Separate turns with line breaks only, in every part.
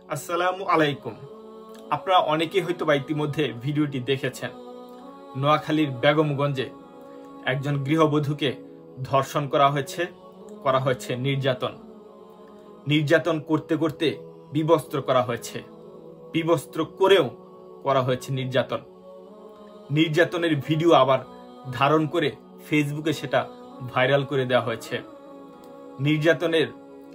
আসসালামু আলাইকুম। আপনারা অনেকেই হয়তো বা ইতিমধ্যে ভিডিওটি দেখেছেন। নোয়াখালীর বেগমগঞ্জে একজন গৃহবধূকে ধর্ষণ করা হয়েছে নির্যাতন করতে করতে বিবস্ত্র করা হয়েছে, বিবস্ত্র করেও করা হয়েছে নির্যাতনের ভিডিও আবার ধারণ করে ফেসবুকে সেটা ভাইরাল করে দেওয়া হয়েছে। নির্যাতনের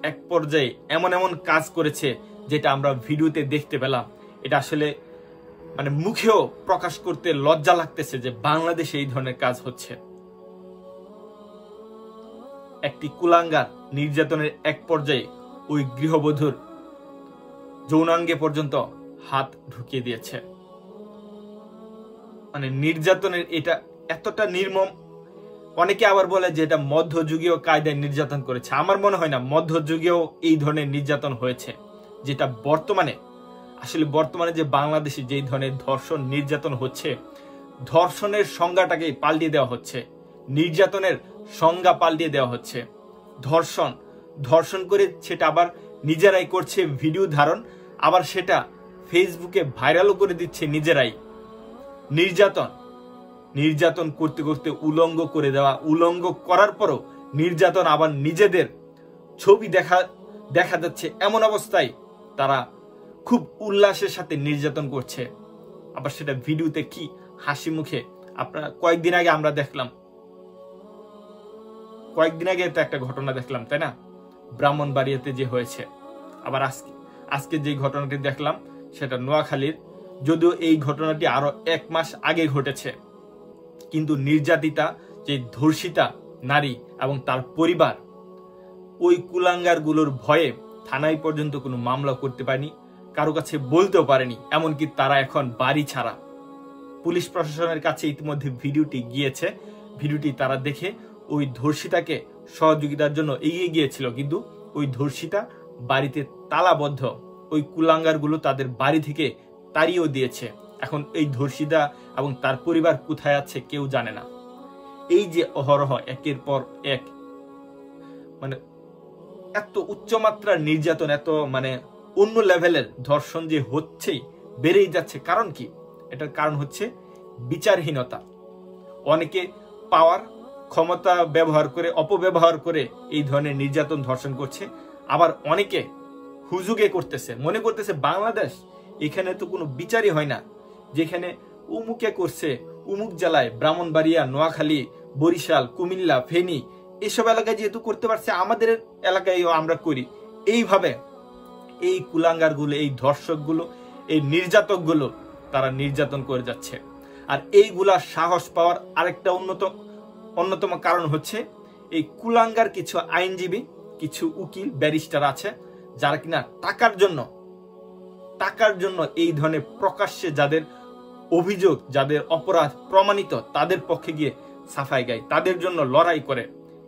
এক পর্যায়ে এমন এমন কাজ করেছে যেটা আমরা ভিডিওতে দেখতে পেলাম। এটা আসলে মুখেও প্রকাশ করতে লজ্জা লাগতেছে যে বাংলাদেশে এই ধরনের কাজ হচ্ছে। একটি কুলাঙ্গার নির্যাতনের এক পর্যায়ে ওই গৃহবধূর যৌনাঙ্গে পর্যন্ত হাত ঢুকিয়ে দিয়েছে। নির্যাতনের এটা এতটা নির্মম। অনেকে আবার বলে যে এটা মধ্যযুগীয় কায়দায় নির্যাতন করেছে। আমার মনে হয় না মধ্যযুগেও এই ধরনের নির্যাতন হয়েছে। যেটা বর্তমানে যে বাংলাদেশে যেই ধরনের ধর্ষণ নির্যাতন হচ্ছে, ধর্ষণের সংজ্ঞাটাকে পাল্টিয়ে দেওয়া হচ্ছে, নির্যাতনের সংজ্ঞা পাল্টিয়ে দেওয়া হচ্ছে। ধর্ষণ করে সেটা আবার নিজেরাই করছে ভিডিও ধারণ, আবার সেটা ফেসবুকে ভাইরালও করে দিচ্ছে নিজেরাই। নির্যাতন করতে করতে উলঙ্গ করে দেওয়া, উলঙ্গ করার পরও নির্যাতন আবার নিজেদের ছবি দেখা যাচ্ছে। এমন অবস্থায় তারা খুব উল্লাসের সাথে নির্যাতন করছে, আবার সেটা ভিডিওতে কি হাসি মুখে। আপনারা কয়েকদিন আগে তো একটা ঘটনা দেখলাম, তাই না? ব্রাহ্মণবাড়িয়াতে যে হয়েছে, আবার আজকে যে ঘটনাটি দেখলাম সেটা নোয়াখালীর। যদিও এই ঘটনাটি আরো 1 মাস আগে ঘটেছে, কিন্তু নির্যাতিতা যে ধর্ষিতা নারী এবং তার পরিবার ওই কুলাঙ্গার গুলোর ভয়ে থানায় পর্যন্ত কোনো মামলা করতে পারেনি, কারো কাছে বলতেও পারেনি। এমনকি তারা এখন বাড়ি ছাড়া। পুলিশ প্রশাসনের কাছে ইতিমধ্যে ভিডিওটি গিয়েছে। ভিডিওটি তারা দেখে ওই ধর্ষিতাকে সহযোগিতার জন্য এগিয়ে গিয়েছিল, কিন্তু ওই ধর্ষিতা বাড়িতে তালাবদ্ধ। ওই কুলাঙ্গার গুলো তাদের বাড়ি থেকে তাড়িয়েও দিয়েছে। এখন এই ধর্ষিতা এবং তার পরিবার কোথায় আছে কেউ জানে না। এই যে অহরহ একের পর এক এত উচ্চমাত্রার নির্যাতন, এত অন্য লেভেলের ধর্ষণ যে হচ্ছেই, বেড়েই যাচ্ছে। কারণ কি? এটার কারণ হচ্ছে বিচারহীনতা। অনেকে পাওয়ার ক্ষমতা অপব্যবহার করে এই ধরনের নির্যাতন ধর্ষণ করছে। আবার অনেকে হুজুগে করতেছে, মনে করতেছে বাংলাদেশ, এখানে তো কোনো বিচারই হয় না। যেখানে উমুকে করছে, উমুক জেলায়, ব্রাহ্মণবাড়িয়া, নোয়াখালী, বরিশাল, কুমিল্লা, ফেনী, এসব এলাকায় যেহেতু করতে পারছে, আমাদের এলাকায়ও আমরা করি। এইভাবে এই কুলাঙ্গার গুলো, এই ধর্ষক গুলো, এই নির্যাতক গুলো তারা নির্যাতন করে যাচ্ছে। আর এইগুলা সাহস পাওয়ার আরেকটা অন্যতম কারণ হচ্ছে এই কুলাঙ্গার কিছু আইনজীবী, কিছু উকিল, ব্যারিস্টার আছে যারা কিনা টাকার জন্য এই ধরনের প্রকাশ্যে যাদের অভিযোগ, যাদের অপরাধ প্রমাণিত, তাদের পক্ষে গিয়ে সাফাই গায়, তাদের জন্য লড়াই করে।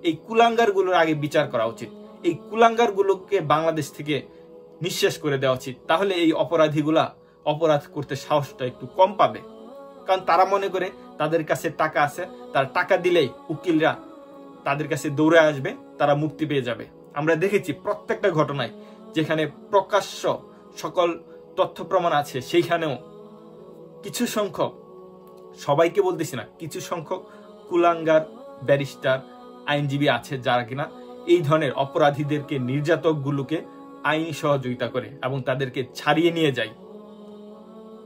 এই কুলাঙ্গার গুলোর আগে বিচার করা উচিত। এই কুলাঙ্গার গুলোকে বাংলাদেশ থেকে নিঃশেষ করে দেওয়া উচিত। তাহলে এই অপরাধীগুলা অপরাধ করতে সাহসটা একটু কম পাবে। কারণ তারা মনে করে তাদের কাছে টাকা আছে, তার টাকা দিলেই উকিলরা তাদের কাছে দৌড়ে আসবে, তারা মুক্তি পেয়ে যাবে। আমরা দেখেছি প্রত্যেকটা ঘটনায় যেখানে প্রকাশ্য সকল তথ্য প্রমাণ আছে, সেইখানেও কিছু সংখ্যক, সবাইকে বলতেছি না, কিছু সংখ্যক কুলাঙ্গার ব্যারিস্টার আইনজীবী আছে যারা কিনা এই ধরনের অপরাধীদেরকে, নির্যাতক গুলোকে আইনি সহযোগিতা করে এবং তাদেরকে ছাড়িয়ে নিয়ে যায়।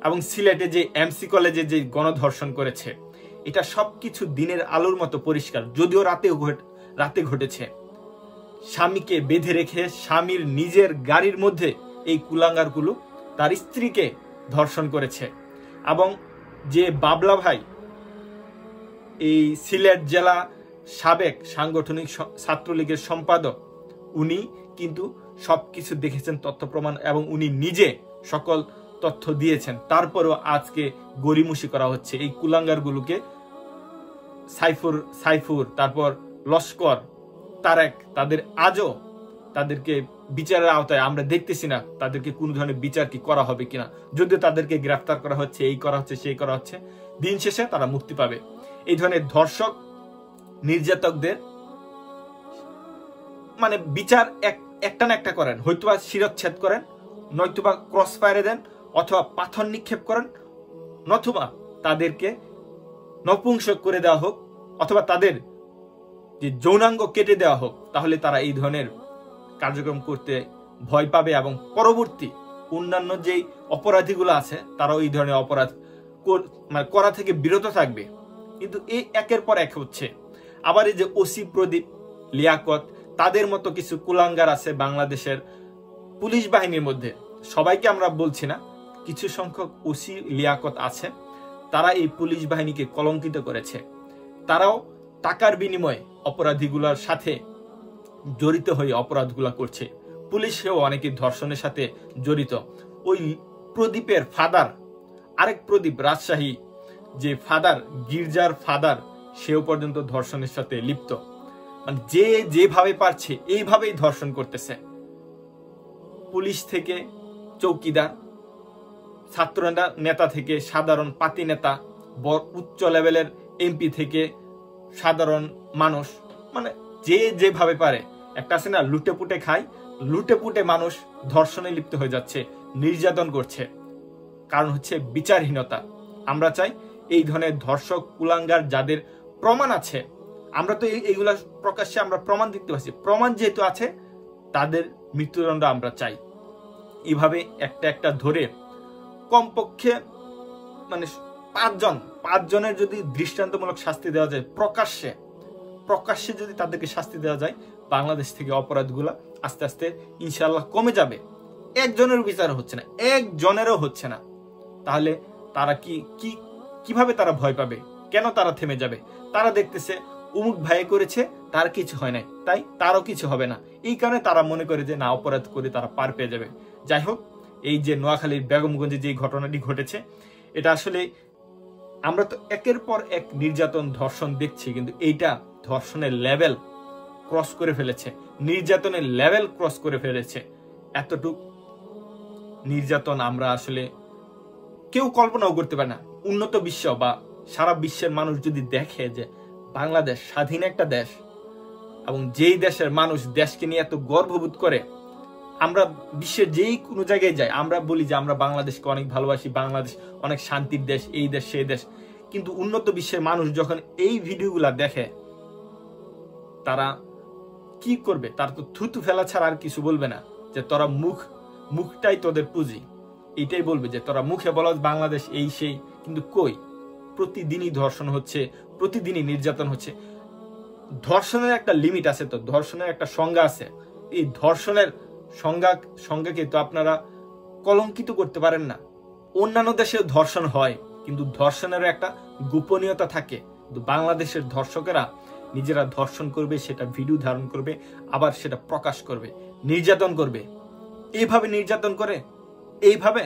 এবং সিলেটে যে এমসি কলেজে যে গণধর্ষণ করেছে, এটা সবকিছু দিনের আলোর মতো পরিষ্কার। যদিও রাতে ঘটেছে। স্বামীকে বেঁধে রেখে স্বামীর নিজের গাড়ির মধ্যে এই কুলাঙ্গার গুলো তার স্ত্রীকে ধর্ষণ করেছে। এবং যে বাবলা ভাই, এই সিলেট জেলা সাবেক সাংগঠনিক ছাত্রলীগের সম্পাদক, উনি কিন্তু সবকিছু দেখেছেন, তথ্য প্রমাণ, এবং উনি নিজে সকল তথ্য দিয়েছেন। তারপরও আজকে গড়িমসি করা হচ্ছে এই কুলাঙ্গার গুলোকে। সাইফুর, তারপর লস্কর, তারেক, তাদেরকে বিচারের আওতায় আমরা দেখতেছি না। তাদেরকে কোন ধরনের বিচার কি করা হবে কিনা, যদিও তাদেরকে গ্রেফতার করা হচ্ছে, এই করা হচ্ছে, সেই করা হচ্ছে। দিন শেষে তারা মুক্তি পাবে। এই ধরনের ধর্ষক নির্যাতকদের বিচার একটা না একটা করেন, হয়তো শিরচ্ছেদ করেন, নয়তোবা ক্রস ফায়ারে দেন, অথবা পাথর নিক্ষেপ করেন, নতুবা তাদেরকে নপুংসক করে দেওয়া হোক, অথবা তাদের যে যৌনাঙ্গ কেটে দেওয়া হোক, তাহলে তারা এই ধরনের কার্যক্রম করতে ভয় পাবে এবং পরবর্তী অন্যান্য যেই অপরাধীগুলো আছে তারাও এই ধরনের অপরাধ করা থেকে বিরত থাকবে। কিন্তু এই একের পর এক হচ্ছে। আবার এই যে ওসি প্রদীপ, লিয়াকত, তাদের মতো কিছু কুলাঙ্গার আছে বাংলাদেশের পুলিশ বাহিনীর মধ্যে। সবাইকে আমরা বলছি না, কিছু সংখ্যক ওসি লিয়াকত আছে, তারা এই পুলিশ বাহিনীকে কলঙ্কিত করেছে। তারাও টাকার বিনিময়ে অপরাধীগুলোর সাথে জড়িত হয়ে অপরাধগুলা করছে। পুলিশেও অনেকে ধর্ষণের সাথে জড়িত। ওই প্রদীপের ফাদার, আরেক প্রদীপ রাজশাহী যে ফাদার, গির্জার ফাদার, সেও পর্যন্ত ধর্ষণের সাথে লিপ্ত। মানে যে যেভাবে পারছে এইভাবেই ধর্ষণ করতেছে। পুলিশ থেকে চৌকিদার, ছাত্র নেতা থেকে সাধারণ পাতি নেতা, উচ্চ লেভেলের এমপি থেকে সাধারণ মানুষ, মানে যে যেভাবে পারে, একটা আছে না লুটে পুটে খায়, লুটে পুটে মানুষ ধর্ষণে লিপ্ত হয়ে যাচ্ছে, নির্যাতন করছে। কারণ হচ্ছে বিচারহীনতা। আমরা চাই এই ধরনের ধর্ষক কুলাঙ্গার যাদের প্রমাণ আছে, আমরা তো এইগুলা প্রকাশ্যে আমরা প্রমাণ দেখতে পাচ্ছি, প্রমাণ যেহেতু আছে তাদের মৃত্যুদণ্ড আমরা চাই। এইভাবে একটা একটা ধরে কমপক্ষে মানে 5 জনের যদি দৃষ্টান্তমূলক শাস্তি দেওয়া যায়, প্রকাশ্যে যদি তাদেরকে শাস্তি দেওয়া যায়, বাংলাদেশ থেকে অপরাধগুলা আস্তে আস্তে ইনশাআল্লাহ কমে যাবে। একজনের বিচার হচ্ছে না, একজনেরও হচ্ছে না, তাহলে তারা কিভাবে তারা ভয় পাবে? কেন তারা থেমে যাবে? তারা দেখতেছে অমুক ভাই করেছে, তার কিছু হয় নাই, তাই তারও কিছু হবে না। এই কারণে তারা মনে করে যে না, অপরাধ করে তারা পার পেয়ে যাবে। যাই হোক, এই যে নোয়াখালীর বেগমগঞ্জে যে ঘটনাটি ঘটেছে, এটা আসলে আমরা তো একের পর এক নির্যাতন ধর্ষণ দেখছি, কিন্তু এইটা ধর্ষণের লেভেল ক্রস করে ফেলেছে, নির্যাতনের লেভেল ক্রস করে ফেলেছে। এতটুক নির্যাতন আমরা আসলে কেউ কল্পনাও করতে পারে না। উন্নত বিশ্ব বা সারা বিশ্বের মানুষ যদি দেখে যে বাংলাদেশ স্বাধীন একটা দেশ, এবং যেই দেশের মানুষ দেশকে নিয়ে এত গর্ববোধ করে, আমরা বিশ্বের যেই কোনো জায়গায় যাই আমরা বলি যে আমরা বাংলাদেশকে অনেক ভালোবাসি, বাংলাদেশ অনেক শান্তির দেশ, এই দেশ সেই দেশ। কিন্তু উন্নত বিশ্বের মানুষ যখন এই ভিডিওগুলা দেখে, তারা কি করবে? তারা তো থুতু ফেলা ছাড়া আর কিছু বলবে না, যে তোরা মুখটাই তোদের পুঁজি, এইটাই বলবে যে তোরা মুখে বলো বাংলাদেশ এই সেই, কিন্তু কই? প্রতিদিনই ধর্ষণ হচ্ছে, প্রতিদিনই নির্যাতন হচ্ছে। ধর্ষণের একটা লিমিট আছে, তো ধর্ষণের একটা সংজ্ঞা আছে। এই ধর্ষণের সংজ্ঞাকে তো আপনারা কলঙ্কিত করতে পারেন না। অন্যান্য দেশে ধর্ষণ হয়, কিন্তু ধর্ষণের একটা গোপনীয়তা থাকে। কিন্তু বাংলাদেশের ধর্ষকেরা নিজেরা ধর্ষণ করবে, সেটা ভিডিও ধারণ করবে, আবার সেটা প্রকাশ করবে, নির্যাতন করবে। এইভাবে নির্যাতন করে, এইভাবে।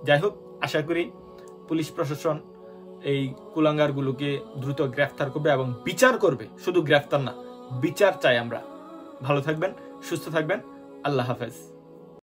যাই হোক, আশা করি পুলিশ প্রশাসন এই কুলাঙ্গারগুলোকে দ্রুত গ্রেফতার করবে এবং বিচার করবে। শুধু গ্রেফতার না, বিচার চাই আমরা। ভালো থাকবেন, সুস্থ থাকবেন। আল্লাহ হাফেজ।